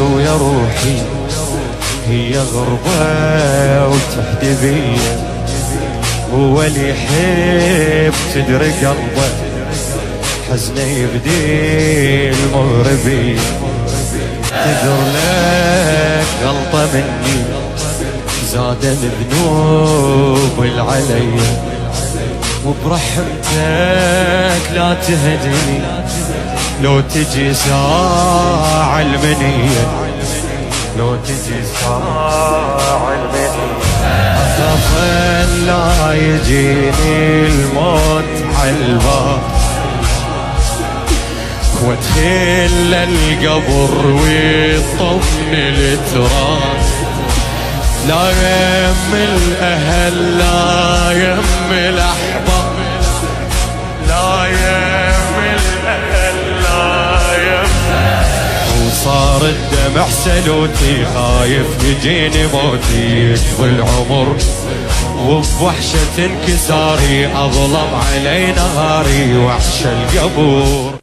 ويا روحي هي غربة وتحدي بيا، هو اللي يحب تدري قلبه حزنه يبدي المغربية. تدر لك غلطة مني زاد الذنوب العليا، وبرحمتك لا تهدني لو تجي ساعة المنية، لو تجي ساعة المنية. أخاف لا يجيني الموت عالباب وادخل القبر ويطفن التراب. لا يم الأهل لا يم الأحباب، لا يم الأهل لا يم. وصار الدمع سلوتي خايف يجيني موتي يشفي العمر، وبوحشة انكساري أظلم علي نهاري وحش القبور.